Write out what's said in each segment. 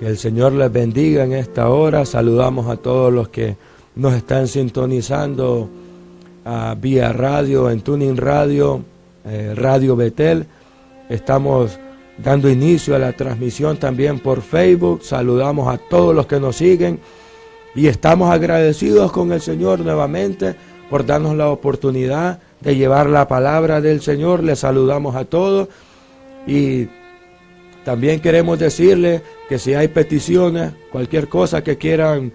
Que el Señor les bendiga en esta hora. Saludamos a todos los que nos están sintonizando vía radio, en Tuning Radio, Radio Betel. Estamos dando inicio a la transmisión también por Facebook. Saludamos a todos los que nos siguen y estamos agradecidos con el Señor nuevamente por darnos la oportunidad de llevar la palabra del Señor. Les saludamos a todos y también queremos decirles que si hay peticiones, cualquier cosa que quieran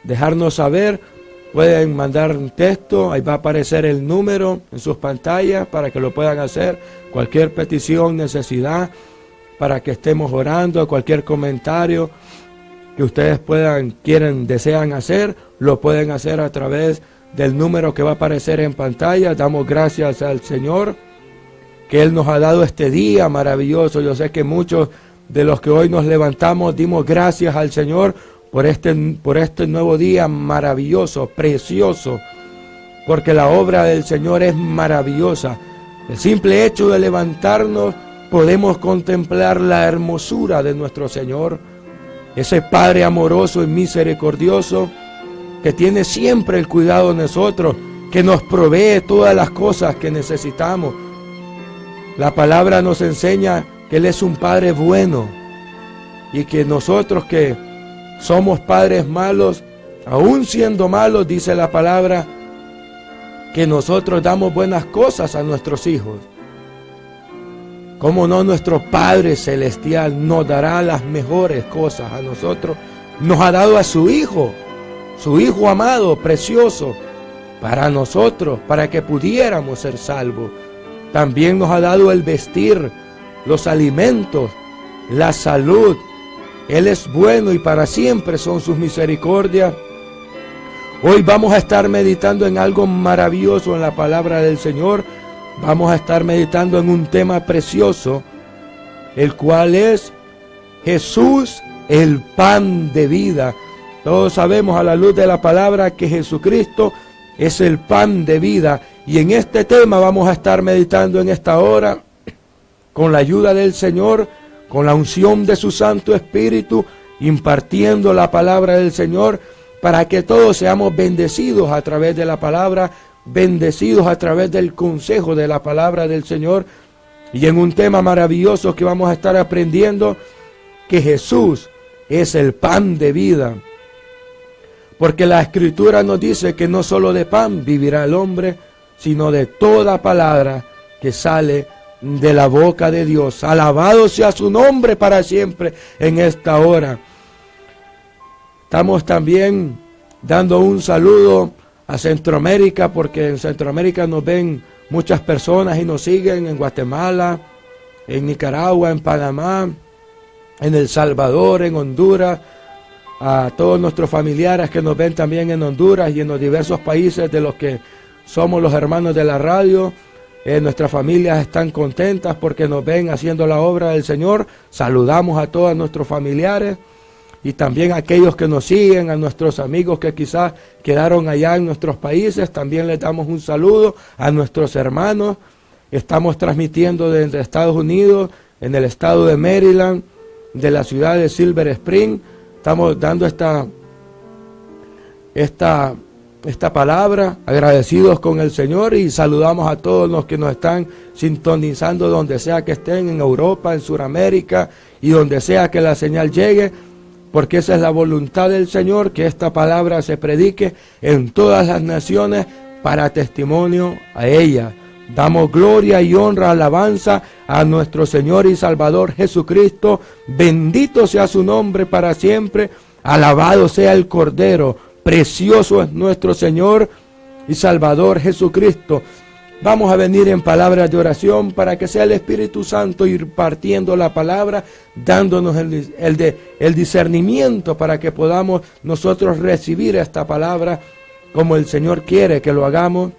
dejarnos saber, pueden mandar un texto, ahí va a aparecer el número en sus pantallas para que lo puedan hacer. Cualquier petición, necesidad, para que estemos orando, cualquier comentario que ustedes desean hacer, lo pueden hacer a través del número que va a aparecer en pantalla. Damos gracias al Señor que Él nos ha dado este día maravilloso. Yo sé que muchos de los que hoy nos levantamos dimos gracias al Señor por este nuevo día maravilloso, precioso, porque la obra del Señor es maravillosa. El simple hecho de levantarnos podemos contemplar la hermosura de nuestro Señor, ese Padre amoroso y misericordioso que tiene siempre el cuidado de nosotros, que nos provee todas las cosas que necesitamos. La palabra nos enseña que Él es un Padre bueno y que nosotros que somos padres malos, aún siendo malos, dice la palabra, que nosotros damos buenas cosas a nuestros hijos. ¿Cómo no nuestro Padre Celestial nos dará las mejores cosas a nosotros? Nos ha dado a su Hijo amado, precioso, para nosotros, para que pudiéramos ser salvos. También nos ha dado el vestir, los alimentos, la salud. Él es bueno y para siempre son sus misericordias. Hoy vamos a estar meditando en algo maravilloso en la palabra del Señor. Vamos a estar meditando en un tema precioso, el cual es Jesús, el pan de vida. Todos sabemos a la luz de la palabra que Jesucristo es el pan de vida. Y en este tema vamos a estar meditando en esta hora, con la ayuda del Señor, con la unción de su Santo Espíritu, impartiendo la palabra del Señor, para que todos seamos bendecidos a través de la palabra, bendecidos a través del consejo de la palabra del Señor. Y en un tema maravilloso que vamos a estar aprendiendo, que Jesús es el pan de vida. Porque la Escritura nos dice que no solo de pan vivirá el hombre, sino de toda palabra que sale de la boca de Dios. Alabado sea su nombre para siempre en esta hora. Estamos también dando un saludo a Centroamérica, porque en Centroamérica nos ven muchas personas y nos siguen en Guatemala, en Nicaragua, en Panamá, en El Salvador, en Honduras. A todos nuestros familiares que nos ven también en Honduras y en los diversos países de los que somos los hermanos de la radio. Nuestras familias están contentas porque nos ven haciendo la obra del Señor. Saludamos a todos nuestros familiares y también a aquellos que nos siguen, a nuestros amigos que quizás quedaron allá en nuestros países. También les damos un saludo a nuestros hermanos. Estamos transmitiendo desde Estados Unidos, en el estado de Maryland, de la ciudad de Silver Spring. Estamos dando esta palabra, agradecidos con el Señor, y saludamos a todos los que nos están sintonizando donde sea que estén, en Europa, en Sudamérica y donde sea que la señal llegue, porque esa es la voluntad del Señor, que esta palabra se predique en todas las naciones para testimonio a ella. Damos gloria y honra, alabanza a nuestro Señor y Salvador Jesucristo. Bendito sea su nombre para siempre. Alabado sea el Cordero. Precioso es nuestro Señor y Salvador Jesucristo. Vamos a venir en palabras de oración para que sea el Espíritu Santo ir partiendo la palabra, dándonos el discernimiento para que podamos nosotros recibir esta palabra como el Señor quiere que lo hagamos.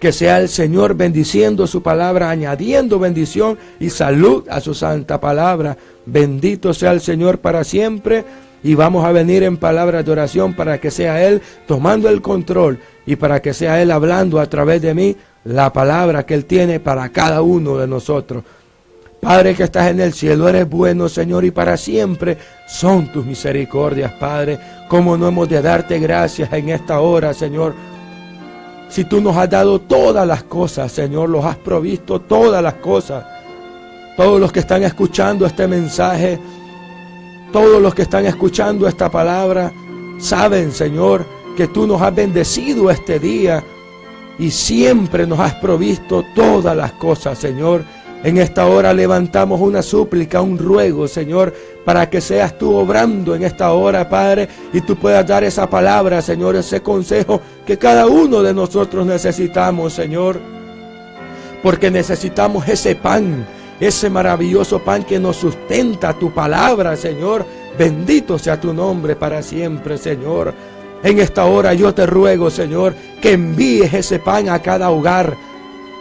Que sea el Señor bendiciendo su palabra, añadiendo bendición y salud a su santa palabra. Bendito sea el Señor para siempre. Y vamos a venir en palabras de oración para que sea Él tomando el control y para que sea Él hablando a través de mí la palabra que Él tiene para cada uno de nosotros. Padre que estás en el cielo, eres bueno, Señor, y para siempre son tus misericordias, Padre. ¿Cómo no hemos de darte gracias en esta hora, Señor? Si tú nos has dado todas las cosas, Señor, los has provisto todas las cosas. Todos los que están escuchando este mensaje, todos los que están escuchando esta palabra, saben, Señor, que tú nos has bendecido este día y siempre nos has provisto todas las cosas, Señor. En esta hora levantamos una súplica, un ruego, Señor, para que seas tú obrando en esta hora, Padre, y tú puedas dar esa palabra, Señor, ese consejo que cada uno de nosotros necesitamos, Señor, porque necesitamos ese pan, ese maravilloso pan que nos sustenta, tu palabra, Señor. Bendito sea tu nombre para siempre, Señor. En esta hora yo te ruego, Señor, que envíes ese pan a cada hogar,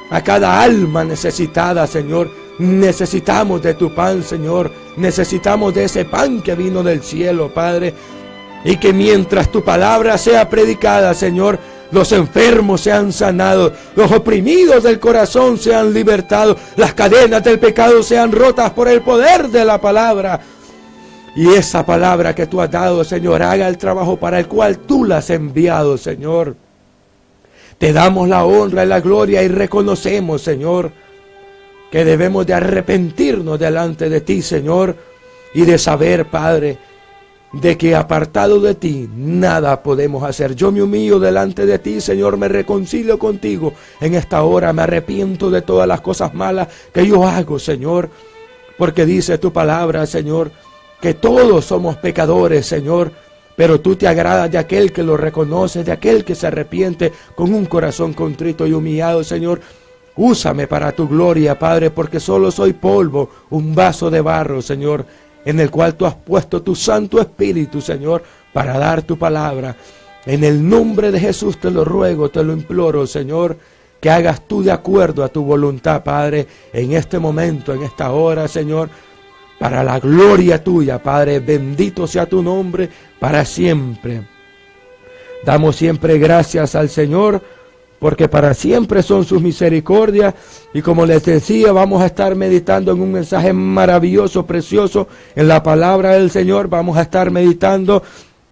a cada alma necesitada, Señor. Necesitamos de tu pan, Señor. Necesitamos de ese pan que vino del cielo, Padre. Y que mientras tu palabra sea predicada, Señor, los enfermos sean sanados, los oprimidos del corazón sean libertados, las cadenas del pecado sean rotas por el poder de la palabra. Y esa palabra que tú has dado, Señor, haga el trabajo para el cual tú la has enviado, Señor. Te damos la honra y la gloria y reconocemos, Señor, que debemos de arrepentirnos delante de ti, Señor, y de saber, Padre, de que apartado de ti nada podemos hacer. Yo me humillo delante de ti, Señor, me reconcilio contigo en esta hora, me arrepiento de todas las cosas malas que yo hago, Señor, porque dice tu palabra, Señor, que todos somos pecadores, Señor, pero tú te agradas de aquel que lo reconoce, de aquel que se arrepiente con un corazón contrito y humillado, Señor. Úsame para tu gloria, Padre, porque solo soy polvo, un vaso de barro, Señor, en el cual tú has puesto tu Santo Espíritu, Señor, para dar tu palabra. En el nombre de Jesús te lo ruego, te lo imploro, Señor, que hagas tú de acuerdo a tu voluntad, Padre, en este momento, en esta hora, Señor, para la gloria tuya, Padre. Bendito sea tu nombre para siempre. Damos siempre gracias al Señor, porque para siempre son sus misericordias. Y como les decía, vamos a estar meditando en un mensaje maravilloso, precioso, en la palabra del Señor. Vamos a estar meditando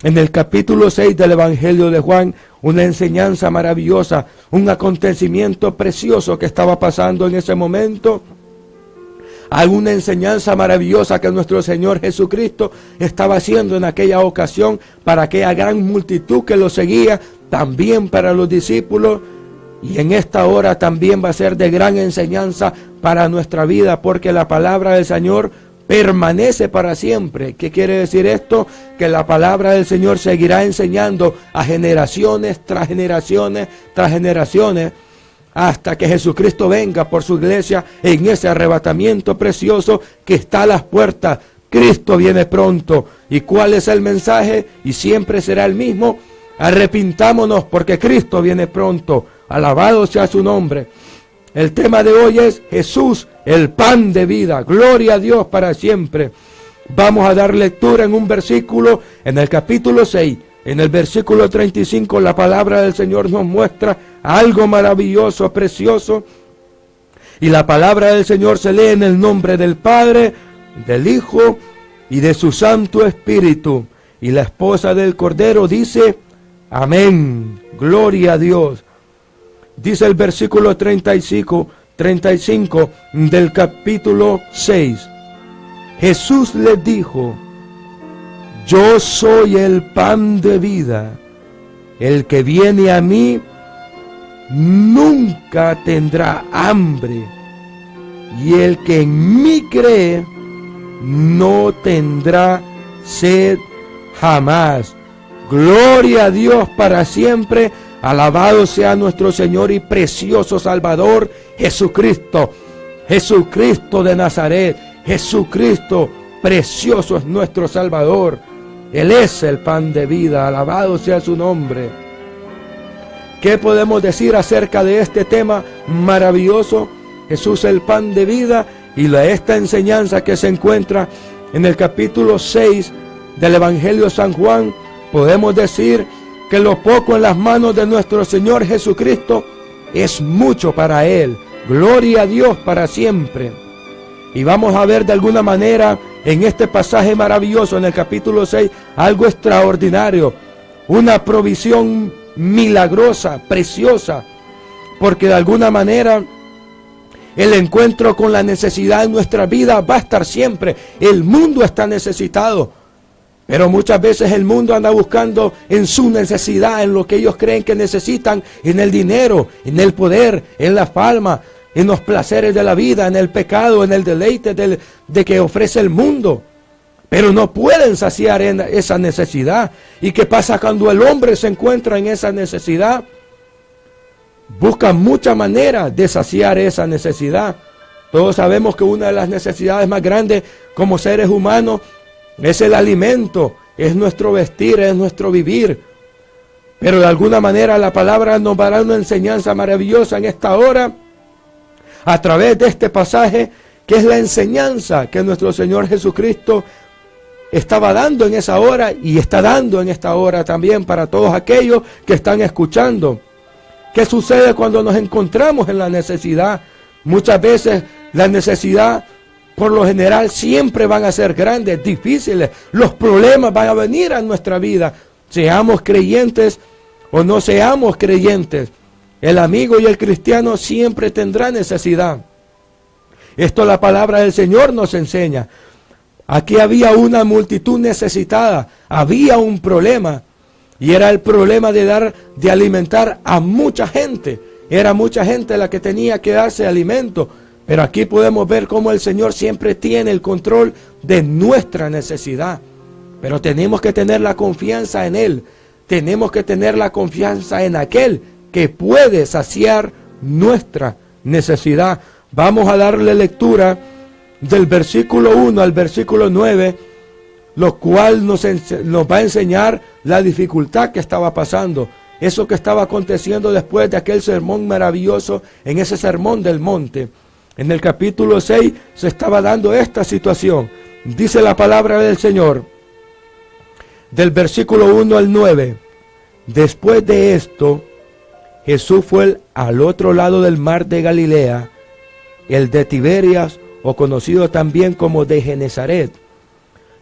en el capítulo 6 del Evangelio de Juan, una enseñanza maravillosa, un acontecimiento precioso que estaba pasando en ese momento. Hay una enseñanza maravillosa que nuestro Señor Jesucristo estaba haciendo en aquella ocasión para aquella gran multitud que lo seguía, también para los discípulos. Y en esta hora también va a ser de gran enseñanza para nuestra vida, porque la palabra del Señor permanece para siempre. ¿Qué quiere decir esto? Que la palabra del Señor seguirá enseñando a generaciones tras generaciones tras generaciones, hasta que Jesucristo venga por su iglesia en ese arrebatamiento precioso que está a las puertas. Cristo viene pronto. ¿Y cuál es el mensaje? Y siempre será el mismo: arrepintámonos porque Cristo viene pronto. Alabado sea su nombre. El tema de hoy es Jesús, el pan de vida. Gloria a Dios para siempre. Vamos a dar lectura en un versículo, en el capítulo 6. En el versículo 35 la palabra del Señor nos muestra algo maravilloso, precioso. Y la palabra del Señor se lee en el nombre del Padre, del Hijo y de su Santo Espíritu. Y la esposa del Cordero dice: amén. Gloria a Dios. Dice el versículo 35 del capítulo 6. Jesús les dijo: yo soy el pan de vida. El que viene a mí nunca tendrá hambre, y el que en mí cree no tendrá sed jamás. Gloria a Dios para siempre. Alabado sea nuestro Señor y precioso Salvador Jesucristo. Jesucristo de Nazaret. Jesucristo precioso es nuestro Salvador. Él es el pan de vida. Alabado sea su nombre. ¿Qué podemos decir acerca de este tema maravilloso? Jesús el pan de vida, y esta enseñanza que se encuentra en el capítulo 6 del Evangelio de San Juan. Podemos decir que lo poco en las manos de nuestro Señor Jesucristo es mucho para Él. Gloria a Dios para siempre. Y vamos a ver de alguna manera en este pasaje maravilloso, en el capítulo 6, algo extraordinario, una provisión milagrosa, preciosa, porque de alguna manera el encuentro con la necesidad en nuestra vida va a estar siempre. El mundo está necesitado, pero muchas veces el mundo anda buscando en su necesidad, en lo que ellos creen que necesitan, en el dinero, en el poder, en la fama, en los placeres de la vida, en el pecado, en el deleite de que ofrece el mundo. Pero no pueden saciar en esa necesidad. ¿Y qué pasa cuando el hombre se encuentra en esa necesidad? Busca muchas maneras de saciar esa necesidad. Todos sabemos que una de las necesidades más grandes como seres humanos es el alimento, es nuestro vestir, es nuestro vivir. Pero de alguna manera la palabra nos dará una enseñanza maravillosa en esta hora, a través de este pasaje, que es la enseñanza que nuestro Señor Jesucristo estaba dando en esa hora y está dando en esta hora también para todos aquellos que están escuchando. ¿Qué sucede cuando nos encontramos en la necesidad? Muchas veces la necesidad, por lo general, siempre van a ser grandes, difíciles. Los problemas van a venir a nuestra vida, seamos creyentes o no seamos creyentes. El amigo y el cristiano siempre tendrá necesidad. Esto la palabra del Señor nos enseña. Aquí había una multitud necesitada, había un problema, y era el problema de alimentar a mucha gente. Era mucha gente la que tenía que darse alimento, pero aquí podemos ver cómo el Señor siempre tiene el control de nuestra necesidad. Pero tenemos que tener la confianza en Él, tenemos que tener la confianza en aquel que puede saciar nuestra necesidad. Vamos a darle lectura del versículo 1 al versículo 9, lo cual nos va a enseñar la dificultad que estaba pasando, eso que estaba aconteciendo después de aquel sermón maravilloso, en ese sermón del monte. En el capítulo 6 se estaba dando esta situación. Dice la palabra del Señor, del versículo 1 al 9, después de esto, Jesús fue al otro lado del mar de Galilea, el de Tiberias, o conocido también como de Genesaret.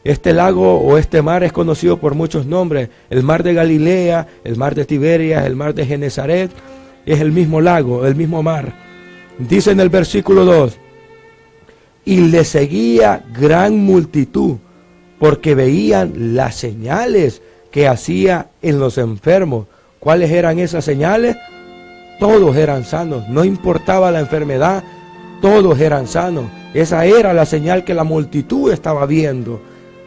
Este lago o este mar es conocido por muchos nombres. El mar de Galilea, el mar de Tiberias, el mar de Genesaret, es el mismo lago, el mismo mar. Dice en el versículo 2, y le seguía gran multitud, porque veían las señales que hacía en los enfermos. ¿Cuáles eran esas señales? Todos eran sanos, no importaba la enfermedad, todos eran sanos. Esa era la señal que la multitud estaba viendo.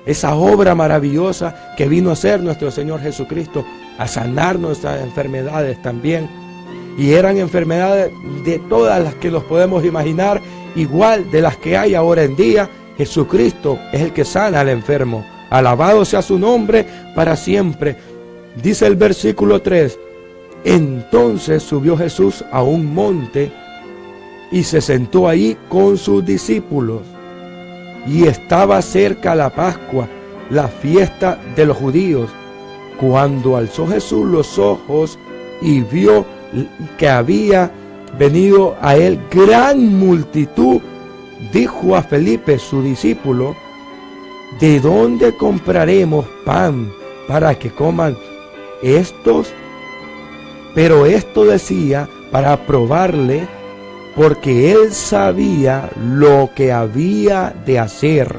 Esa obra maravillosa que vino a hacer nuestro Señor Jesucristo, a sanar nuestras enfermedades también. Y eran enfermedades de todas las que nos podemos imaginar, igual de las que hay ahora en día. Jesucristo es el que sana al enfermo. Alabado sea su nombre para siempre. Dice el versículo 3, entonces subió Jesús a un monte y se sentó ahí con sus discípulos. Y estaba cerca la Pascua, la fiesta de los judíos. Cuando alzó Jesús los ojos y vio que había venido a él gran multitud, dijo a Felipe, su discípulo, ¿de dónde compraremos pan para que coman estos? Pero esto decía para probarle, porque él sabía lo que había de hacer.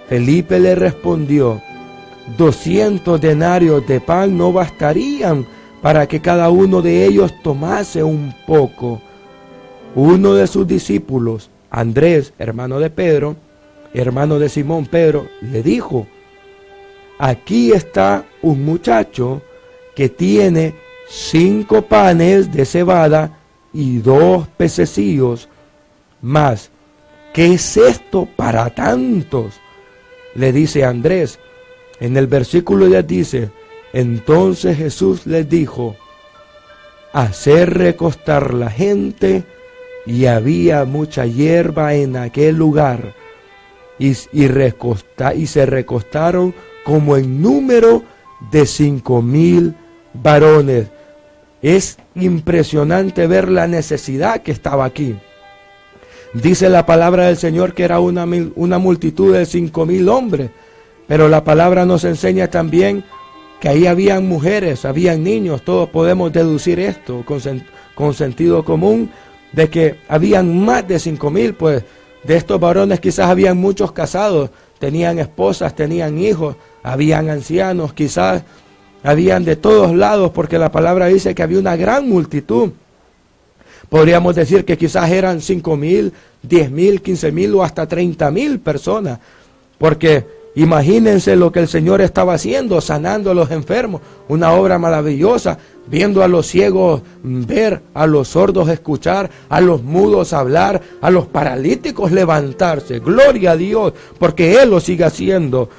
Felipe le respondió, 200 denarios de pan no bastarían para que cada uno de ellos tomase un poco. Uno de sus discípulos, Andrés, hermano de Pedro, hermano de Simón Pedro, le dijo, aquí está un muchacho que tiene 5 panes de cebada y 2 pececillos, mas ¿qué es esto para tantos? Le dice Andrés. En el versículo 10 dice, entonces Jesús les dijo, hacer recostar la gente, y había mucha hierba en aquel lugar, y se recostaron como en número de 5,000 varones. Es impresionante ver la necesidad que estaba aquí. Dice la palabra del Señor que era una multitud de 5,000 hombres, pero la palabra nos enseña también que ahí habían mujeres, habían niños. Todos podemos deducir esto con sentido común, de que habían más de 5,000, pues de estos varones quizás habían muchos casados, tenían esposas, tenían hijos, habían ancianos, quizás habían de todos lados, porque la palabra dice que había una gran multitud. Podríamos decir que quizás eran 5,000, 10,000, 15,000 o hasta 30,000 personas, porque imagínense lo que el Señor estaba haciendo, sanando a los enfermos, una obra maravillosa, viendo a los ciegos ver, a los sordos escuchar, a los mudos hablar, a los paralíticos levantarse. Gloria a Dios, porque Él lo sigue haciendo.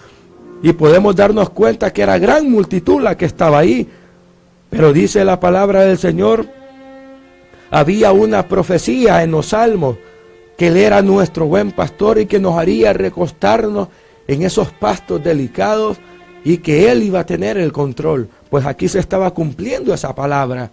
Y podemos darnos cuenta que era gran multitud la que estaba ahí. Pero dice la palabra del Señor, había una profecía en los salmos, que Él era nuestro buen pastor y que nos haría recostarnos en esos pastos delicados y que Él iba a tener el control. Pues aquí se estaba cumpliendo esa palabra,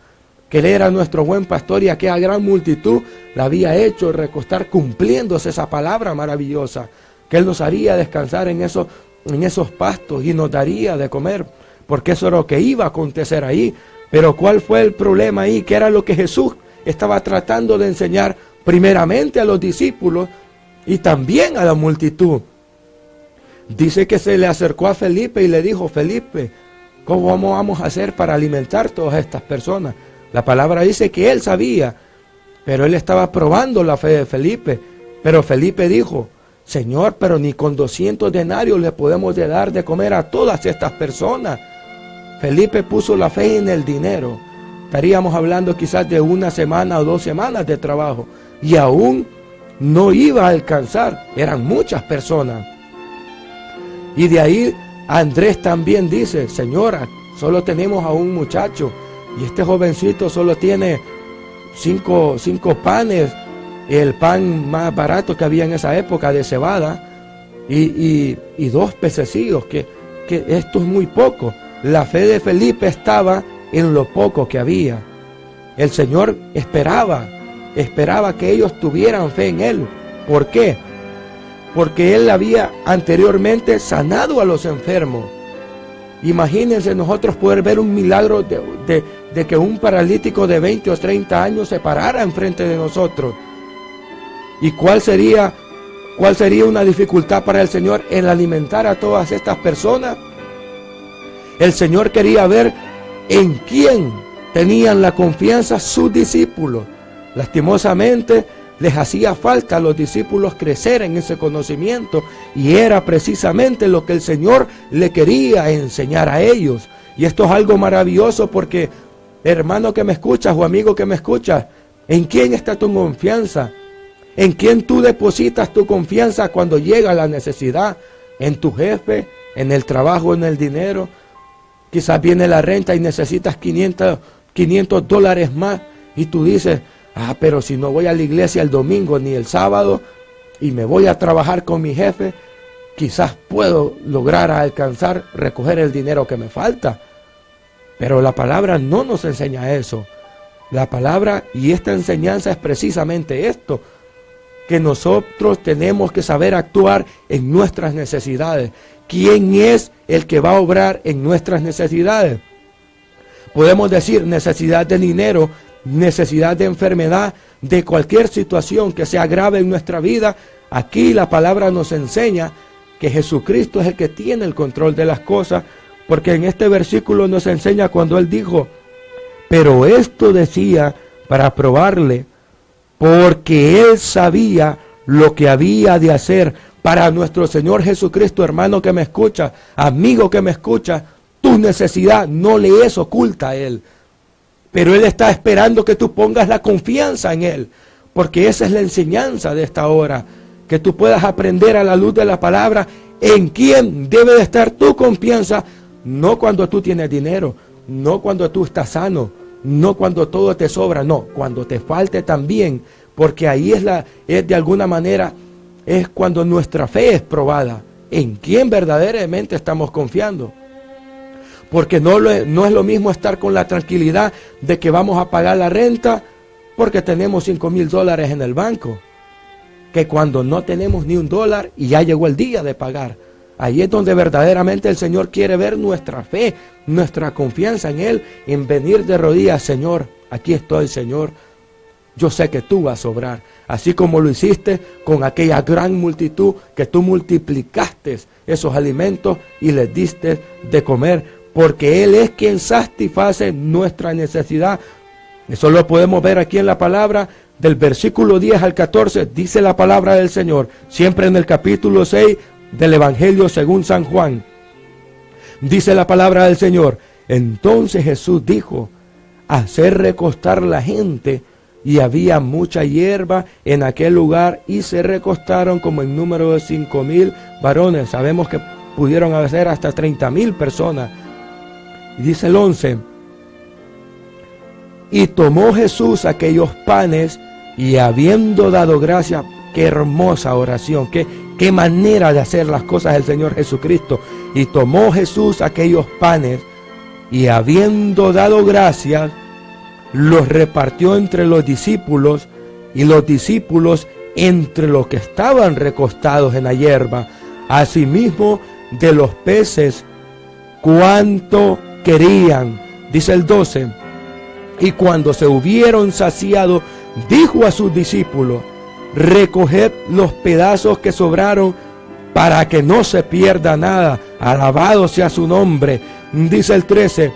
que Él era nuestro buen pastor y aquella gran multitud la había hecho recostar, cumpliéndose esa palabra maravillosa, que Él nos haría descansar en esos pastos y nos daría de comer, porque eso era lo que iba a acontecer ahí. Pero ¿cuál fue el problema ahí? Que era lo que Jesús estaba tratando de enseñar primeramente a los discípulos y también a la multitud. Dice que se le acercó a Felipe y le dijo: Felipe, ¿cómo vamos a hacer para alimentar todas estas personas? La palabra dice que él sabía, pero él estaba probando la fe de Felipe. Pero Felipe dijo: Señor, pero ni con 200 denarios le podemos dar de comer a todas estas personas. Felipe puso la fe en el dinero. Estaríamos hablando quizás de 1 semana o 2 semanas de trabajo, y aún no iba a alcanzar, eran muchas personas. Y de ahí Andrés también dice: Señora, solo tenemos a un muchacho, y este jovencito solo tiene 5 panes, el pan más barato que había en esa época de cebada, y 2 pececillos, que esto es muy poco. La fe de Felipe estaba en lo poco que había. El Señor esperaba que ellos tuvieran fe en Él. ¿Por qué? Porque Él había anteriormente sanado a los enfermos. Imagínense nosotros poder ver un milagro de que un paralítico de 20 o 30 años se parara enfrente de nosotros. ¿Y cuál sería una dificultad para el Señor en alimentar a todas estas personas? El Señor quería ver en quién tenían la confianza sus discípulos. Lastimosamente les hacía falta a los discípulos crecer en ese conocimiento, y era precisamente lo que el Señor le quería enseñar a ellos. Y esto es algo maravilloso, porque, hermano que me escuchas o amigo que me escuchas, ¿en quién está tu confianza? ¿En quién tú depositas tu confianza cuando llega la necesidad? ¿En tu jefe? ¿En el trabajo? ¿En el dinero? Quizás viene la renta y necesitas $500 más, y tú dices: pero si no voy a la iglesia el domingo ni el sábado y me voy a trabajar con mi jefe, quizás puedo lograr alcanzar, recoger el dinero que me falta. Pero la palabra no nos enseña eso. La palabra y esta enseñanza es precisamente esto, que nosotros tenemos que saber actuar en nuestras necesidades. ¿Quién es el que va a obrar en nuestras necesidades? Podemos decir necesidad de dinero, necesidad de enfermedad, de cualquier situación que sea grave en nuestra vida. Aquí la palabra nos enseña que Jesucristo es el que tiene el control de las cosas, porque en este versículo nos enseña cuando Él dijo: pero esto decía para probarle, porque Él sabía lo que había de hacer. Para nuestro Señor Jesucristo, hermano que me escucha, amigo que me escucha, tu necesidad no le es oculta a Él. Pero Él está esperando que tú pongas la confianza en Él, porque esa es la enseñanza de esta hora, que tú puedas aprender a la luz de la palabra en quién debe de estar tu confianza, no cuando tú tienes dinero, no cuando tú estás sano, no cuando todo te sobra, no, cuando te falte también, porque ahí es de alguna manera, es cuando nuestra fe es probada, en quién verdaderamente estamos confiando. Porque no es lo mismo estar con la tranquilidad de que vamos a pagar la renta porque tenemos $5,000 en el banco. que cuando no tenemos ni $1 y ya llegó el día de pagar. Ahí es donde verdaderamente el Señor quiere ver nuestra fe, nuestra confianza en Él, en venir de rodillas. Señor, aquí estoy, Señor. Yo sé que tú vas a obrar, así como lo hiciste con aquella gran multitud que tú multiplicaste esos alimentos y les diste de comer, porque Él es quien satisface nuestra necesidad. Eso lo podemos ver aquí en la palabra del versículo 10 al 14, dice la palabra del Señor, siempre en el capítulo 6 del Evangelio según San Juan. Dice la palabra del Señor: entonces Jesús dijo: hacer recostar la gente, y había mucha hierba en aquel lugar, y se recostaron como en número de 5,000 varones. Sabemos que pudieron hacer hasta 30,000 personas. Y dice el 11: y tomó Jesús aquellos panes, y habiendo dado gracias. Qué hermosa oración, qué manera de hacer las cosas del Señor Jesucristo. Y tomó Jesús aquellos panes, y habiendo dado gracias, los repartió entre los discípulos, y los discípulos entre los que estaban recostados en la hierba. Asimismo de los peces, cuanto querían. Dice el 12: y cuando se hubieron saciado, dijo a sus discípulos: recoged los pedazos que sobraron, para que no se pierda nada. Alabado sea su nombre. Dice el 13: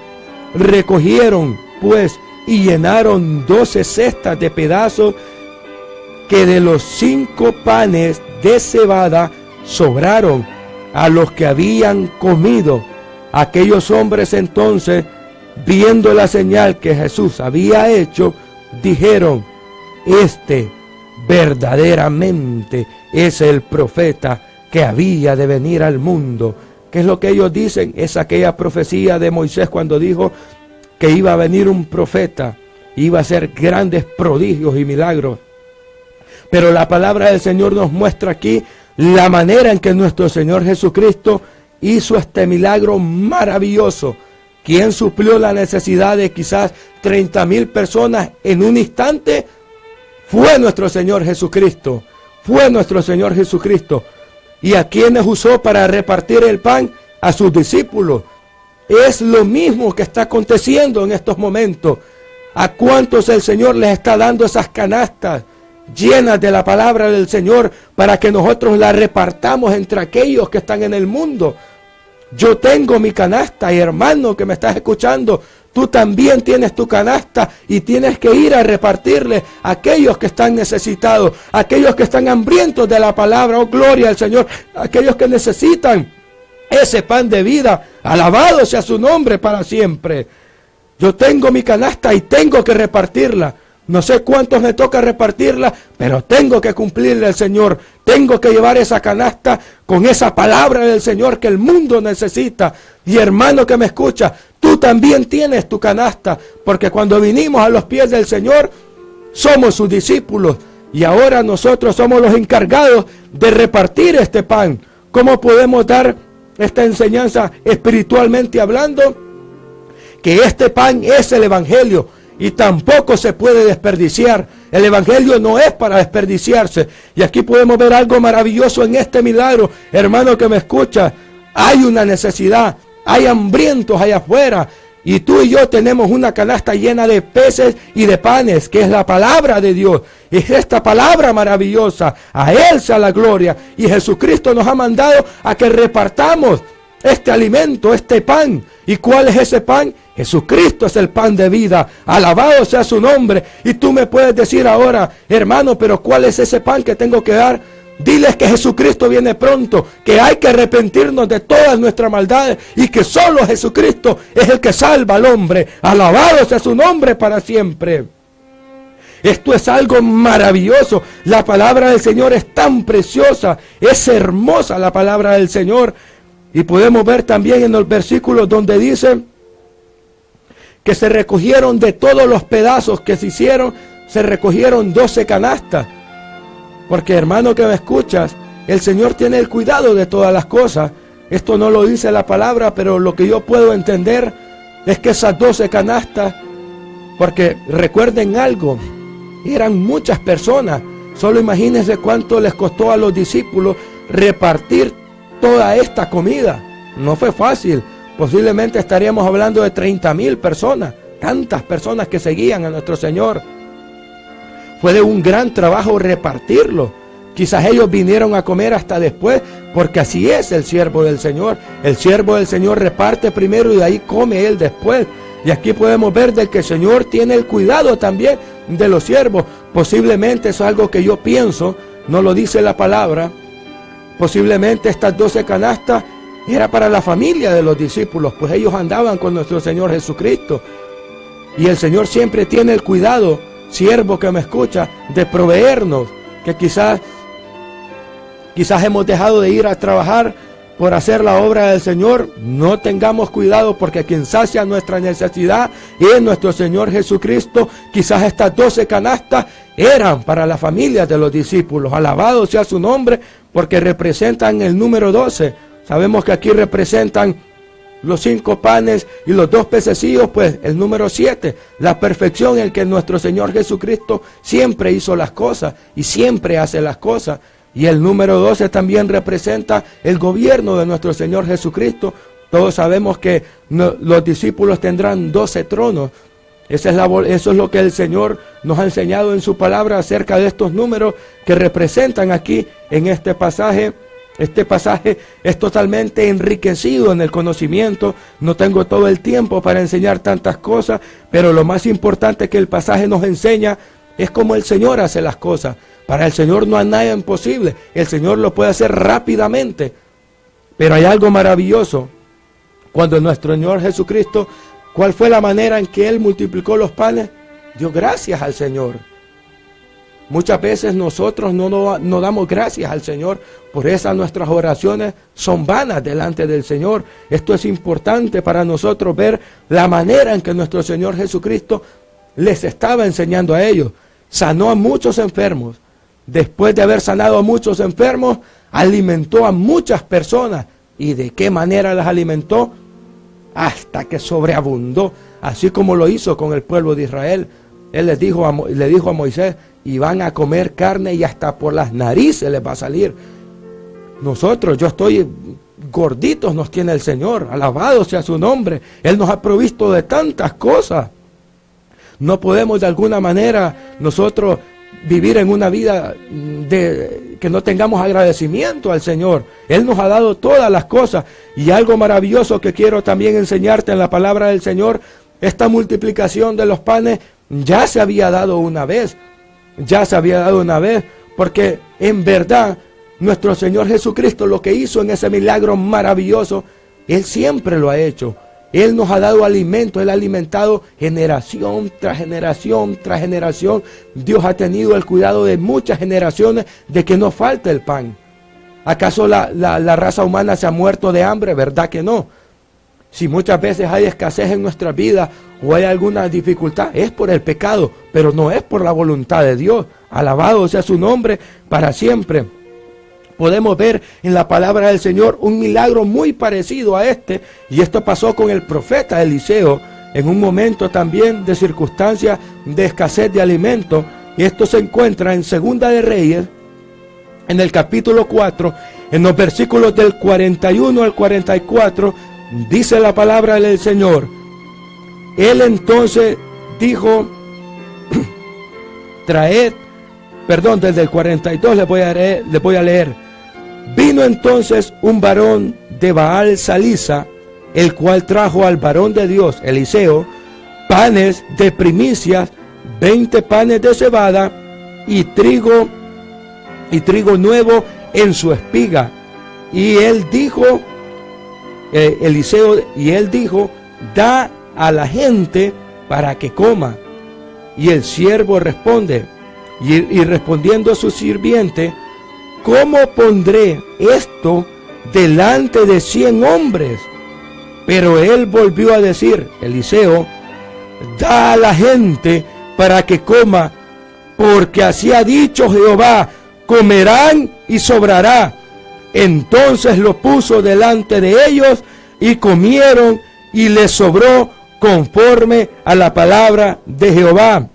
recogieron pues y llenaron 12 cestas de pedazos que de los 5 panes de cebada sobraron a los que habían comido. Aquellos hombres entonces, viendo la señal que Jesús había hecho, dijeron: este verdaderamente es el profeta que había de venir al mundo. ¿Qué es lo que ellos dicen? Es aquella profecía de Moisés cuando dijo que iba a venir un profeta, iba a hacer grandes prodigios y milagros. Pero la palabra del Señor nos muestra aquí la manera en que nuestro Señor Jesucristo hizo este milagro maravilloso. Quien suplió la necesidad de quizás 30,000 personas en un instante fue nuestro Señor Jesucristo. Fue nuestro Señor Jesucristo. ¿Y a quienes usó para repartir el pan? A sus discípulos. Es lo mismo que está aconteciendo en estos momentos. ¿A cuántos el Señor les está dando esas canastas llenas de la palabra del Señor para que nosotros la repartamos entre aquellos que están en el mundo? Yo tengo mi canasta, y hermano que me estás escuchando, tú también tienes tu canasta y tienes que ir a repartirle a aquellos que están necesitados, a aquellos que están hambrientos de la palabra. Oh, gloria al Señor, aquellos que necesitan ese pan de vida. Alabado sea su nombre para siempre. Yo tengo mi canasta y tengo que repartirla. No sé cuántos me toca repartirla, pero tengo que cumplirle al Señor. Tengo que llevar esa canasta con esa palabra del Señor que el mundo necesita. Y hermano que me escucha, tú también tienes tu canasta, porque cuando vinimos a los pies del Señor, somos sus discípulos. Y ahora nosotros somos los encargados de repartir este pan. ¿Cómo podemos dar esta enseñanza espiritualmente hablando? Que este pan es el Evangelio y tampoco se puede desperdiciar. El Evangelio no es para desperdiciarse. Y aquí podemos ver algo maravilloso en este milagro. Hermano que me escucha, hay una necesidad, hay hambrientos allá afuera. Y tú y yo tenemos una canasta llena de peces y de panes, que es la palabra de Dios. Es esta palabra maravillosa. A Él sea la gloria. Y Jesucristo nos ha mandado a que repartamos este alimento, este pan. ¿Y cuál es ese pan? Jesucristo es el pan de vida. Alabado sea su nombre. Y tú me puedes decir ahora, hermano, pero ¿cuál es ese pan que tengo que dar? Diles que Jesucristo viene pronto, que hay que arrepentirnos de todas nuestras maldades y que solo Jesucristo es el que salva al hombre. Alabado sea su nombre para siempre. Esto es algo maravilloso. La palabra del Señor es tan preciosa, es hermosa la palabra del Señor. Y podemos ver también en los versículos donde dice que se recogieron de todos los pedazos que se hicieron, se recogieron 12 canastas. Porque hermano que me escuchas, el Señor tiene el cuidado de todas las cosas. Esto no lo dice la palabra, pero lo que yo puedo entender es que esas 12 canastas, porque recuerden algo, eran muchas personas. Solo imagínense cuánto les costó a los discípulos repartir toda esta comida. No fue fácil. Posiblemente estaríamos hablando de 30,000 personas. Tantas personas que seguían a nuestro Señor. Fue de un gran trabajo repartirlo. Quizás ellos vinieron a comer hasta después, porque así es el siervo del Señor. El siervo del Señor reparte primero y de ahí come él después. Y aquí podemos ver de que el Señor tiene el cuidado también de los siervos. Posiblemente eso es algo que yo pienso, no lo dice la palabra. Posiblemente estas 12 canastas era para la familia de los discípulos, pues ellos andaban con nuestro Señor Jesucristo. Y el Señor siempre tiene el cuidado, siervo que me escucha, de proveernos, que quizás hemos dejado de ir a trabajar por hacer la obra del Señor. No tengamos cuidado, porque quien sacia nuestra necesidad es nuestro Señor Jesucristo. Quizás estas 12 canastas eran para la familia de los discípulos. Alabado sea su nombre, porque representan el número 12. Sabemos que aquí representan los 5 panes y los 2 pececillos, pues el número 7, la perfección en que nuestro Señor Jesucristo siempre hizo las cosas y siempre hace las cosas. Y el número 12 también representa el gobierno de nuestro Señor Jesucristo. Todos sabemos que los discípulos tendrán 12 tronos. Eso es lo que el Señor nos ha enseñado en su palabra acerca de estos números que representan aquí en este pasaje. Este pasaje es totalmente enriquecido en el conocimiento. No tengo todo el tiempo para enseñar tantas cosas, pero lo más importante que el pasaje nos enseña es cómo el Señor hace las cosas. Para el Señor no hay nada imposible. El Señor lo puede hacer rápidamente. Pero hay algo maravilloso. Cuando nuestro Señor Jesucristo, ¿cuál fue la manera en que Él multiplicó los panes? Dio gracias al Señor. Muchas veces nosotros no damos gracias al Señor. Por eso nuestras oraciones son vanas delante del Señor. Esto es importante para nosotros ver la manera en que nuestro Señor Jesucristo les estaba enseñando a ellos. Sanó a muchos enfermos. Después de haber sanado a muchos enfermos, alimentó a muchas personas. ¿Y de qué manera las alimentó? Hasta que sobreabundó, así como lo hizo con el pueblo de Israel. Él le dijo a Moisés, y van a comer carne y hasta por las narices les va a salir. Nosotros, yo estoy gorditos, nos tiene el Señor, alabado sea su nombre. Él nos ha provisto de tantas cosas. No podemos de alguna manera nosotros vivir en una vida que no tengamos agradecimiento al Señor. Él nos ha dado todas las cosas. Y algo maravilloso que quiero también enseñarte en la palabra del Señor, esta multiplicación de los panes ya se había dado una vez. Ya se había dado una vez, porque en verdad nuestro Señor Jesucristo lo que hizo en ese milagro maravilloso, Él siempre lo ha hecho. Él nos ha dado alimento, Él ha alimentado generación tras generación tras generación. Dios ha tenido el cuidado de muchas generaciones de que no falte el pan. ¿Acaso la raza humana se ha muerto de hambre? ¿Verdad que no? Si muchas veces hay escasez en nuestra vida o hay alguna dificultad, es por el pecado, pero no es por la voluntad de Dios. Alabado sea su nombre para siempre. Podemos ver en la palabra del Señor un milagro muy parecido a este, y esto pasó con el profeta Eliseo en un momento también de circunstancia de escasez de alimento. Y esto se encuentra en Segunda de Reyes, en el capítulo 4, en los versículos del 41 al 44, dice la palabra del Señor. Él entonces dijo, desde el 42 les voy a leer. Vino entonces un varón de Baal Salisa, el cual trajo al varón de Dios, Eliseo, panes de primicias, 20 panes de cebada y trigo nuevo en su espiga. Y él dijo, da a la gente para que coma. Y el siervo responde, y respondiendo a su sirviente, ¿cómo pondré esto delante de 100 hombres? Pero él volvió a decir, Eliseo, da a la gente para que coma, porque así ha dicho Jehová, comerán y sobrará. Entonces lo puso delante de ellos y comieron, y les sobró conforme a la palabra de Jehová.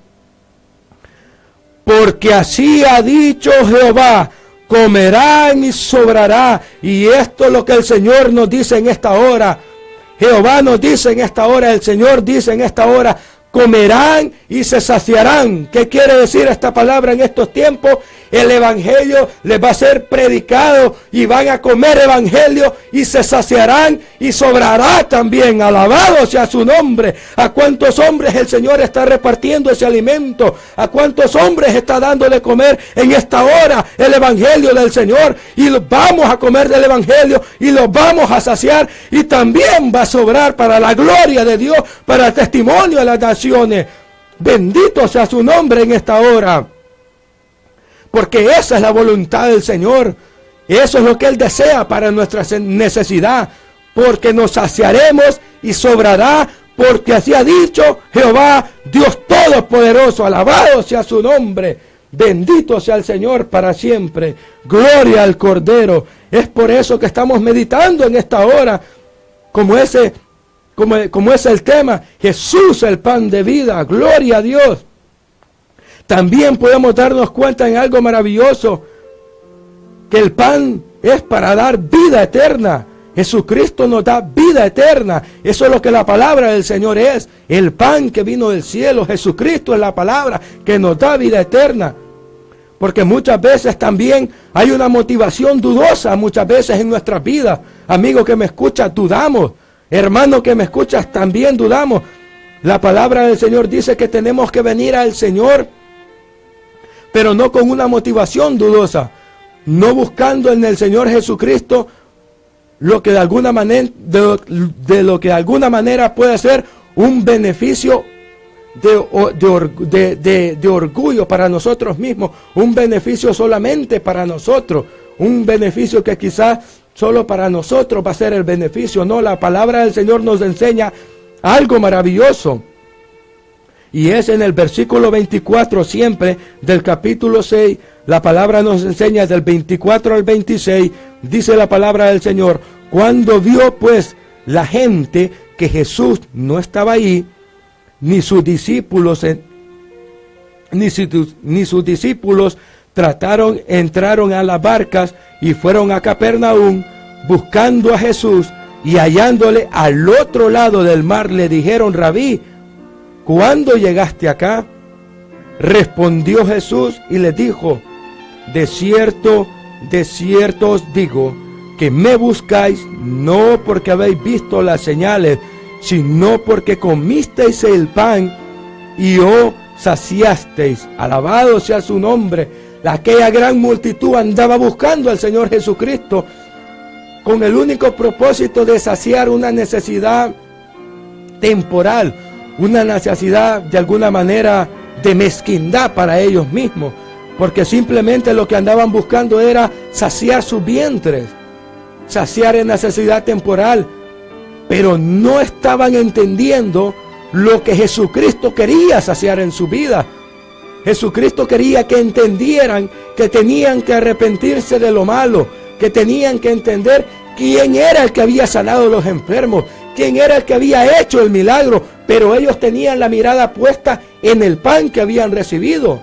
porque así ha dicho Jehová, comerán y sobrará. Y esto es lo que el Señor nos dice en esta hora. Jehová nos dice en esta hora, el Señor dice en esta hora, comerán y se saciarán. ¿Qué quiere decir esta palabra en estos tiempos? El evangelio les va a ser predicado y van a comer evangelio y se saciarán y sobrará también. Alabado sea su nombre. ¿A cuántos hombres el Señor está repartiendo ese alimento? ¿A cuántos hombres está dando de comer en esta hora el evangelio del Señor? Y vamos a comer del evangelio y los vamos a saciar, y también va a sobrar para la gloria de Dios, para el testimonio de las naciones. Bendito sea su nombre en esta hora. Porque esa es la voluntad del Señor. Eso es lo que Él desea para nuestra necesidad. Porque nos saciaremos y sobrará. Porque así ha dicho Jehová, Dios Todopoderoso. Alabado sea su nombre. Bendito sea el Señor para siempre. Gloria al Cordero. Es por eso que estamos meditando en esta hora. Como es el tema. Jesús, el pan de vida. Gloria a Dios. También podemos darnos cuenta en algo maravilloso, que el pan es para dar vida eterna. Jesucristo nos da vida eterna. Eso es lo que la palabra del Señor es. El pan que vino del cielo. Jesucristo es la palabra que nos da vida eterna. Porque muchas veces también hay una motivación dudosa, muchas veces en nuestras vidas. Amigo que me escuchas, dudamos. Hermano que me escuchas, también dudamos. La palabra del Señor dice que tenemos que venir al Señor, pero no con una motivación dudosa, no buscando en el Señor Jesucristo lo que de alguna manera, de lo que de alguna manera puede ser un beneficio de orgullo para nosotros mismos, un beneficio solamente para nosotros, un beneficio que quizás solo para nosotros va a ser el beneficio. No, la palabra del Señor nos enseña algo maravilloso. Y es en el versículo 24 siempre del capítulo 6, la palabra nos enseña del 24 al 26, dice la palabra del Señor: cuando vio pues la gente que Jesús no estaba ahí, ni sus discípulos entraron a las barcas y fueron a Capernaum buscando a Jesús, y hallándole al otro lado del mar le dijeron: Rabí, ¿cuándo llegaste acá? Respondió Jesús y les dijo: de cierto os digo, que me buscáis no porque habéis visto las señales, sino porque comisteis el pan y os saciasteis. Alabado sea su nombre. Aquella gran multitud andaba buscando al Señor Jesucristo con el único propósito de saciar una necesidad temporal, una necesidad de alguna manera de mezquindad para ellos mismos, porque simplemente lo que andaban buscando era saciar sus vientres, saciar en necesidad temporal, pero no estaban entendiendo lo que Jesucristo quería saciar en su vida. Jesucristo quería que entendieran que tenían que arrepentirse de lo malo, que tenían que entender quién era el que había sanado a los enfermos, quién era el que había hecho el milagro, pero ellos tenían la mirada puesta en el pan que habían recibido,